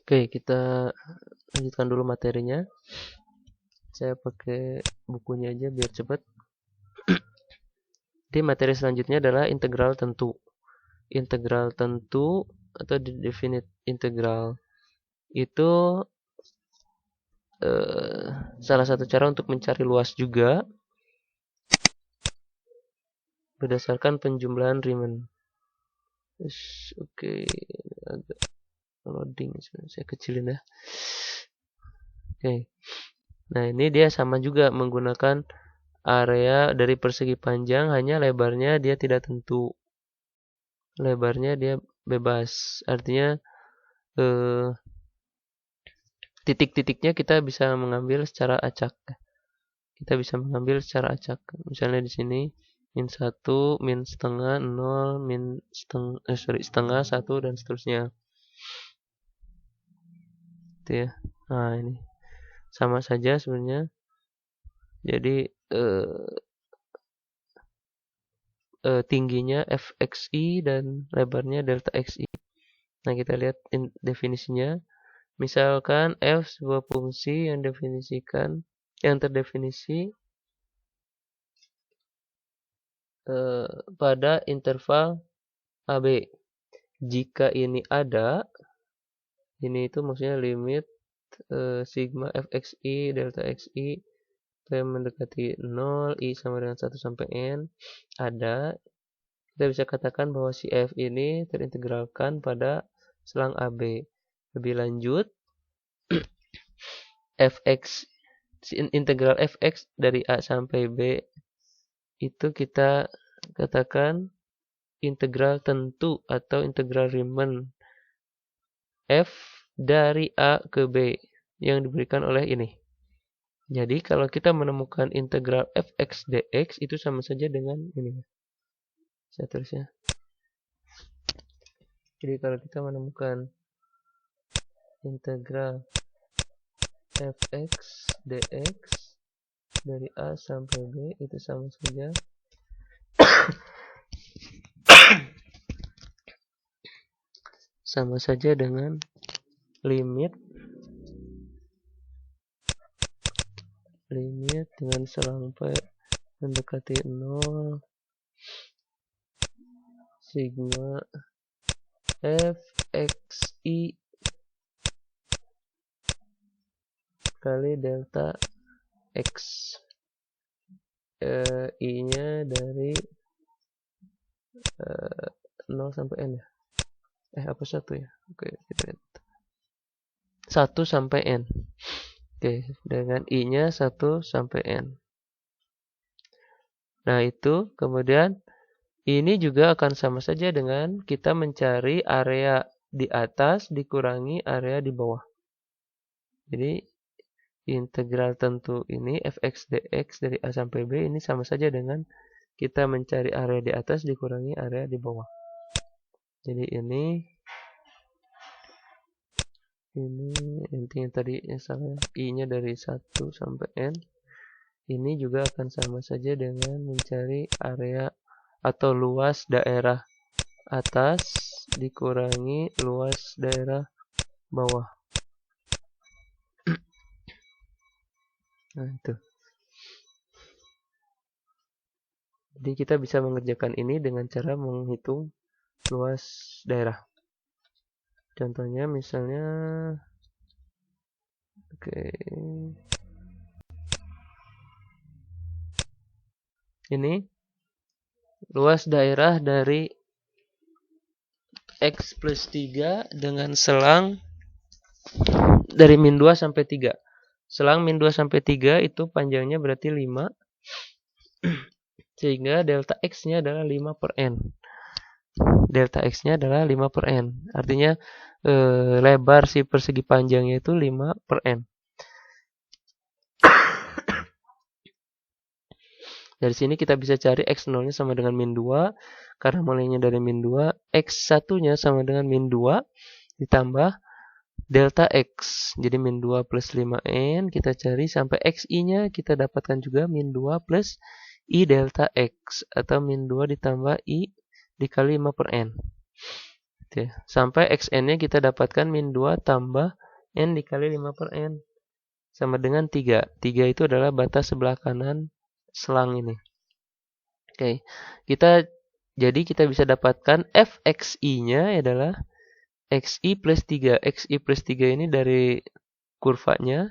Oke, kita lanjutkan dulu materinya. Saya pakai bukunya aja biar cepat. Jadi materi selanjutnya adalah integral tentu. Integral tentu atau definite integral itu salah satu cara untuk mencari luas juga berdasarkan penjumlahan Riemann. Oke, agak loading, saya kecilin ya. Oke. Nah, ini dia sama juga menggunakan area dari persegi panjang, hanya lebarnya dia tidak tentu. Lebarnya dia bebas. Artinya titik-titiknya kita bisa mengambil secara acak. Misalnya di sini min 1, min setengah, 0, setengah, 1 dan seterusnya. Itu ya. Nah, ini sama saja sebenarnya. Jadi tingginya fxi dan lebarnya delta xi. Nah, kita lihat definisinya. Misalkan f sebuah fungsi yang terdefinisi pada interval AB. Jika ini ada, ini itu maksudnya limit sigma fxi delta xi mendekati 0, i sama dengan 1 sampai n ada, kita bisa katakan bahwa si f ini terintegralkan pada selang AB. Lebih lanjut, integral fx dari a sampai b itu kita katakan integral tentu atau integral Riemann f dari a ke b yang diberikan oleh ini. Jadi kalau kita menemukan integral fx dx itu sama saja dengan ini. Saya tulis ya. Jadi kalau kita menemukan integral fx dx dari a sampai b itu sama saja dengan limit dengan sampai mendekati 0 sigma fxi kali delta x, i nya dari 0 sampai n ya, apa 1 ya. Oke, kita lihat. 1 sampai N. Oke, dengan I-nya 1 sampai N. Nah, itu kemudian ini juga akan sama saja dengan kita mencari area di atas dikurangi area di bawah. Jadi, integral tentu ini fx dx dari A sampai B ini sama saja dengan kita mencari area di atas dikurangi area di bawah. Jadi ini intinya tadi salah, I-nya dari 1 sampai N. Ini juga akan sama saja dengan mencari area atau luas daerah atas dikurangi luas daerah bawah. Nah, itu. Jadi kita bisa mengerjakan ini dengan cara menghitung luas daerah. Contohnya misalnya ini luas daerah dari X plus 3 dengan selang dari min 2 sampai 3. Selang min 2 sampai 3 itu panjangnya berarti 5. Sehingga delta X-nya adalah 5 per N. Delta X-nya adalah 5 per N. Artinya lebar si persegi panjangnya itu 5 per N. Dari sini kita bisa cari X0-nya sama dengan min 2. Karena mulainya dari min 2. X1-nya sama dengan min 2. Ditambah delta X. Jadi min 2 plus 5N. Kita cari sampai XI-nya kita dapatkan juga min 2 plus I delta X. Atau min 2 ditambah I dikali 5 per N. Sampai XN-nya kita dapatkan min 2 tambah N dikali 5 per N. Sama dengan 3. 3 itu adalah batas sebelah kanan selang ini. Oke. Jadi kita bisa dapatkan fxi-nya adalah xi plus 3. Xi plus 3 ini dari kurvanya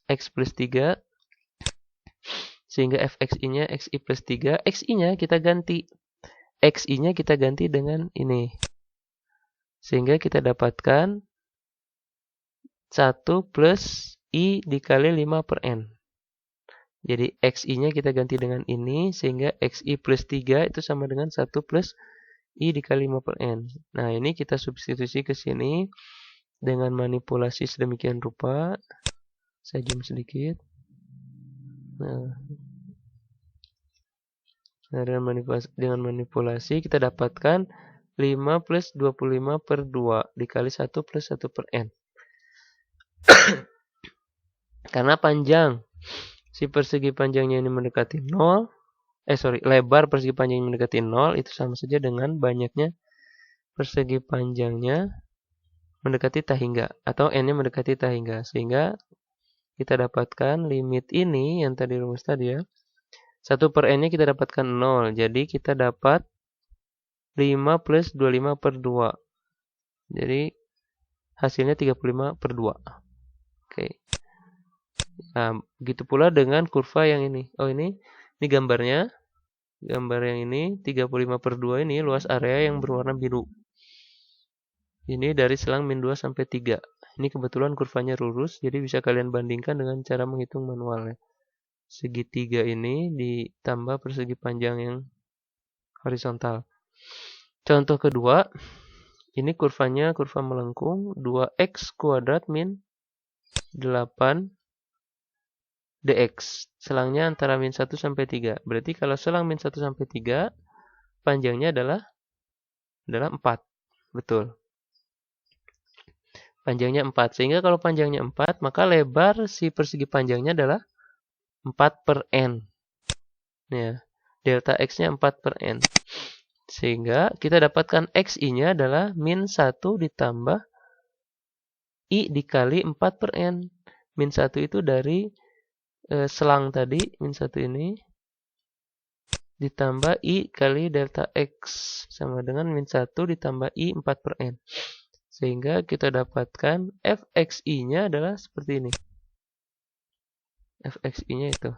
x plus 3. Sehingga fxi-nya xi plus 3. Xi-nya kita ganti. Xi-nya kita ganti dengan ini. Sehingga kita dapatkan 1 plus I dikali 5 per N. Jadi XI-nya kita ganti dengan ini. Sehingga XI plus 3 itu sama dengan 1 plus I dikali 5 per N. Nah, ini kita substitusi ke sini. Dengan manipulasi sedemikian rupa. Saya zoom sedikit. Nah, dengan manipulasi kita dapatkan 5 plus 25 per 2 dikali 1 plus 1 per N. Karena panjang si persegi panjangnya ini mendekati 0. Lebar persegi panjang yang mendekati 0 itu sama saja dengan banyaknya persegi panjangnya mendekati tak hingga. Atau N-nya mendekati tak hingga. Sehingga kita dapatkan limit ini yang tadi rumus tadi ya. 1 per N-nya kita dapatkan 0. Jadi kita dapat 5 plus 25 per 2. Jadi hasilnya 35 per 2. Oke. Nah, begitu pula dengan kurva yang ini. Oh, ini gambarnya. Gambar yang ini 35 per 2 ini luas area yang berwarna biru. Ini dari selang min 2 sampai 3. Ini kebetulan kurvanya lurus, jadi bisa kalian bandingkan dengan cara menghitung manualnya. Segitiga ini ditambah persegi panjang yang horizontal. Contoh kedua, ini kurvanya kurva melengkung 2x kuadrat min 8 dx. Selangnya antara min 1 sampai 3. Berarti kalau selang min 1 sampai 3, panjangnya adalah 4. Betul. Panjangnya 4. Sehingga kalau panjangnya 4, maka lebar si persegi panjangnya adalah 4 per N. Ya, delta X-nya 4 per N. Sehingga kita dapatkan XI-nya adalah min 1 ditambah I dikali 4 per N. Min 1 itu dari selang tadi, min 1 ini, ditambah I kali delta X. Sama dengan min 1 ditambah I 4 per N. Sehingga kita dapatkan fxi-nya adalah seperti ini. Fxi-nya itu.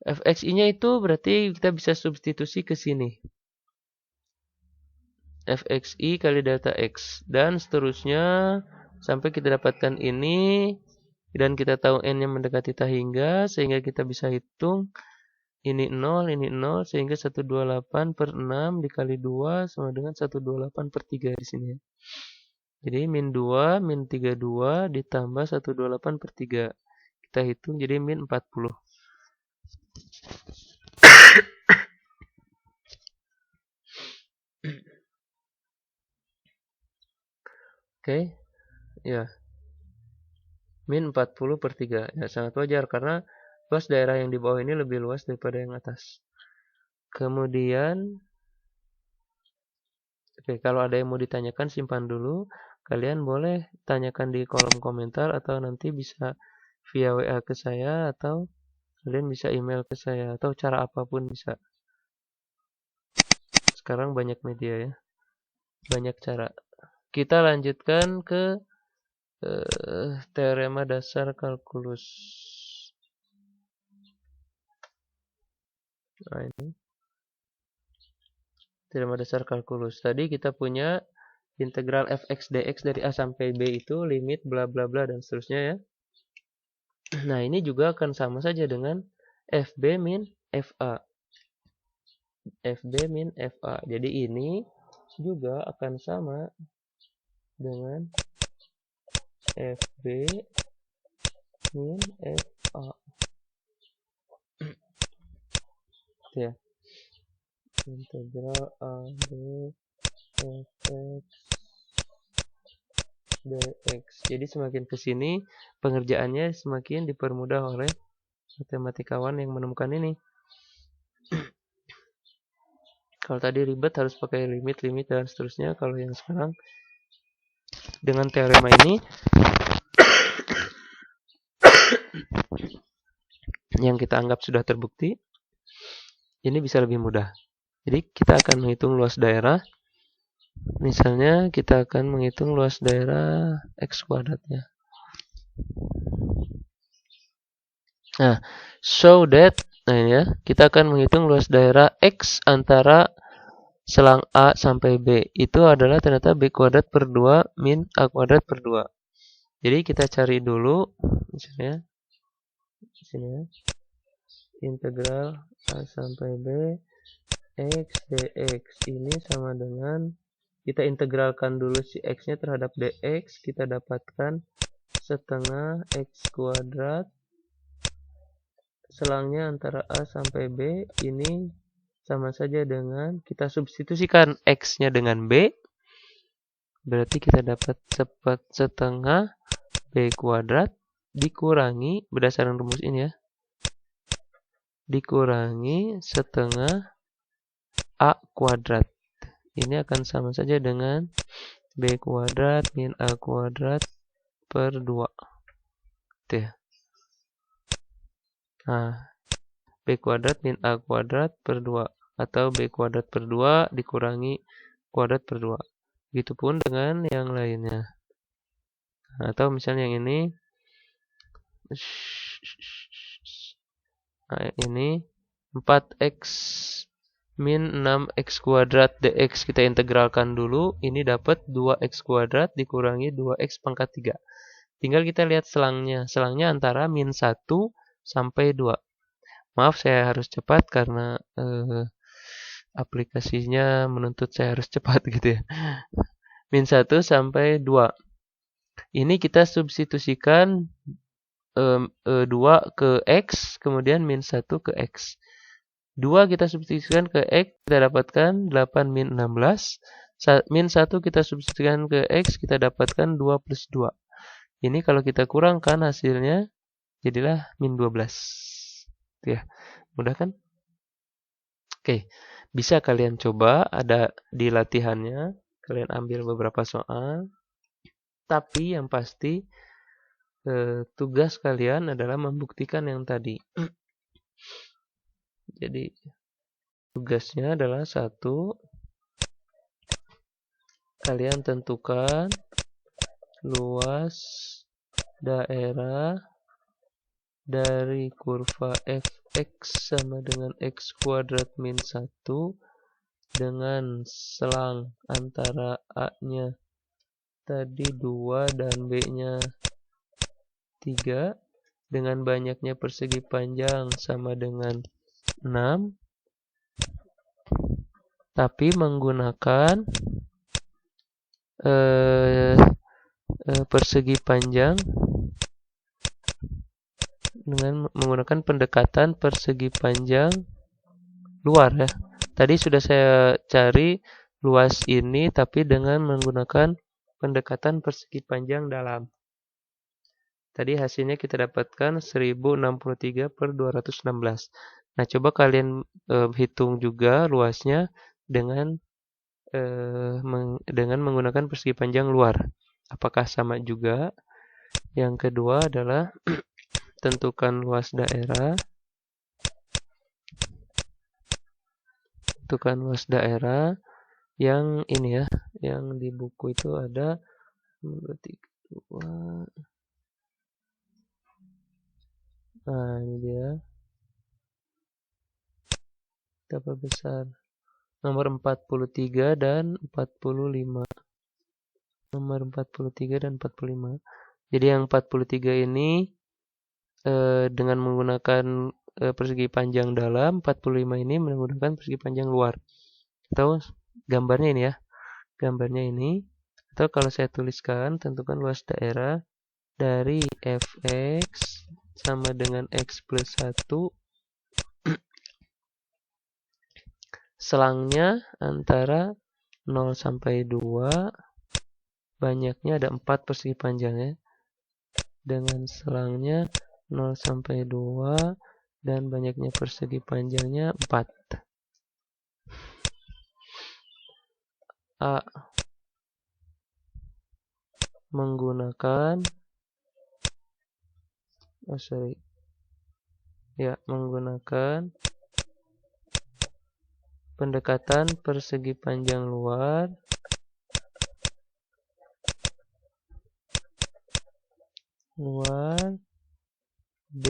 Fxi-nya itu berarti kita bisa substitusi ke sini. Fxi kali delta X. Dan seterusnya sampai kita dapatkan ini, dan kita tahu n-nya mendekati tak hingga, sehingga kita bisa hitung ini 0, sehingga 128 per 6 dikali 2 sama dengan 128 per 3 di sini. Jadi min 2, min 32 ditambah 128 per 3. Kita hitung jadi min 40. Oke, ya. Min 40 per 3. Ya, sangat wajar karena luas daerah yang di bawah ini lebih luas daripada yang atas. Kemudian, oke, kalau ada yang mau ditanyakan simpan dulu. Kalian boleh tanyakan di kolom komentar atau nanti bisa via WA ke saya atau kalian bisa email ke saya atau cara apapun bisa. Sekarang banyak media ya. Banyak cara. Kita lanjutkan ke teorema dasar kalkulus. Nah, ini teorema dasar kalkulus. Tadi kita punya integral fx dx dari a sampai b itu limit bla bla bla dan seterusnya ya. Nah, ini juga akan sama saja dengan fb min fa. fb min fa. Jadi ini juga akan sama dengan fb min fa. Ya. Integral a b fx dx. Jadi semakin ke sini pengerjaannya semakin dipermudah oleh matematikawan yang menemukan ini. Kalau tadi ribet harus pakai limit dan seterusnya. Kalau yang sekarang dengan teorema ini yang kita anggap sudah terbukti, ini bisa lebih mudah. Jadi kita akan menghitung luas daerah. Misalnya kita akan menghitung luas daerah x kuadratnya. Nah, show that, nah ini ya, kita akan menghitung luas daerah x antara selang A sampai B. Itu adalah ternyata B kuadrat per 2 min A kuadrat per 2. Jadi kita cari dulu, misalnya, di sini ya, integral A sampai B x dx ini sama dengan, kita integralkan dulu si x-nya terhadap dx, kita dapatkan setengah x kuadrat selangnya antara A sampai B ini sama saja dengan kita substitusikan x-nya dengan b, berarti kita dapat setengah b kuadrat dikurangi berdasarkan rumus ini ya, dikurangi setengah a kuadrat. Ini akan sama saja dengan b kuadrat min a kuadrat per 2. Itu ya. Nah, b kuadrat min a kuadrat per 2 atau b kuadrat per 2 dikurangi kuadrat per 2. Begitupun dengan yang lainnya. Atau misalnya yang ini, nah ini 4x min 6x kuadrat dx kita integralkan dulu. Ini dapat 2x kuadrat dikurangi 2x pangkat 3. Tinggal kita lihat selangnya. Selangnya antara min 1 sampai 2. Maaf saya harus cepat karena aplikasinya menuntut saya harus cepat gitu ya. Min 1 sampai 2. Ini kita substitusikan 2 ke x, kemudian min 1 ke x. 2 kita substitusikan ke x, kita dapatkan 8 min 16. Min 1 kita substitusikan ke x, kita dapatkan 2 plus 2. Ini kalau kita kurangkan hasilnya, jadilah min 12. Ya, mudah kan? Oke, bisa kalian coba, ada di latihannya. Kalian ambil beberapa soal. Tapi yang pasti, tugas kalian adalah membuktikan yang tadi. Jadi, tugasnya adalah 1, kalian tentukan luas daerah dari kurva fx sama dengan x kuadrat min 1 dengan selang antara a-nya tadi 2 dan B-nya 3, dengan banyaknya persegi panjang sama dengan 6, tapi menggunakan persegi panjang dengan menggunakan pendekatan persegi panjang luar ya. Tadi sudah saya cari luas ini tapi dengan menggunakan pendekatan persegi panjang dalam. Tadi hasilnya kita dapatkan 1063 per 216. Nah, coba kalian hitung juga luasnya dengan menggunakan persegi panjang luar. Apakah sama juga? Yang kedua adalah tentukan luas daerah. Tentukan luas daerah yang ini ya, yang di buku itu ada 2. Nah, ini dia. Berapa besar? Nomor 43 dan 45. Nomor 43 dan 45. Jadi yang 43 ini dengan menggunakan persegi panjang dalam, 45 ini menggunakan persegi panjang luar. Atau gambarnya ini ya. Gambarnya ini. Atau kalau saya tuliskan, tentukan luas daerah dari fx sama dengan x plus 1. Selangnya antara 0 sampai 2. Banyaknya ada 4 persegi panjangnya. Dengan selangnya 0 sampai 2 dan banyaknya persegi panjangnya 4. A menggunakan menggunakan pendekatan persegi panjang luar B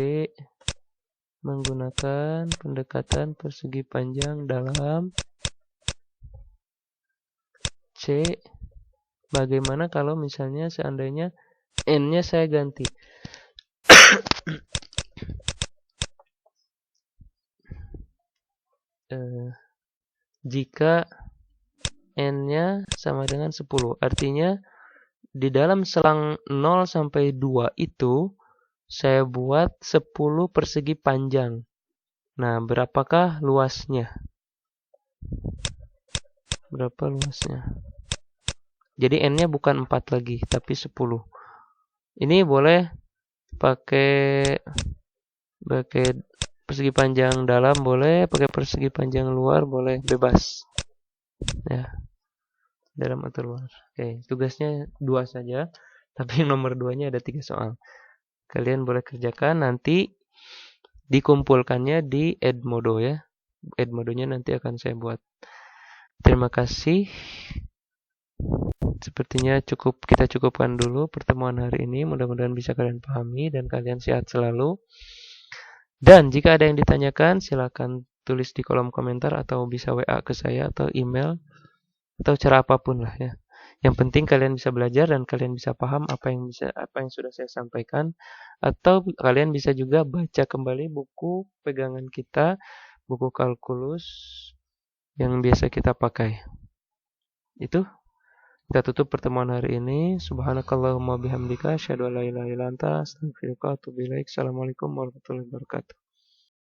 menggunakan pendekatan persegi panjang dalam, C bagaimana kalau misalnya seandainya N-nya saya ganti. Jika N-nya sama dengan 10, artinya di dalam selang 0 sampai 2 itu saya buat 10 persegi panjang. Nah, berapakah luasnya? Berapa luasnya? Jadi N-nya bukan 4 lagi, tapi 10. Ini boleh pakai persegi panjang dalam boleh, pakai persegi panjang luar boleh, bebas. Ya. Dalam atau luar. Oke, tugasnya 2 saja, tapi yang nomor 2-nya ada 3 soal. Kalian boleh kerjakan, nanti dikumpulkannya di Edmodo ya. Edmodonya nanti akan saya buat. Terima kasih. Sepertinya kita cukupkan dulu pertemuan hari ini. Mudah-mudahan bisa kalian pahami dan kalian sehat selalu. Dan jika ada yang ditanyakan, silakan tulis di kolom komentar atau bisa WA ke saya atau email atau cara apapun lah ya. Yang penting kalian bisa belajar dan kalian bisa paham apa yang sudah saya sampaikan, atau kalian bisa juga baca kembali buku pegangan kita, buku kalkulus yang biasa kita pakai. Itu kita tutup pertemuan hari ini. Subhanakallahumma bihamdika asyhadu an la ilaha illa anta astaghfiruka wa atubu ilaik. Assalamualaikum warahmatullahi wabarakatuh.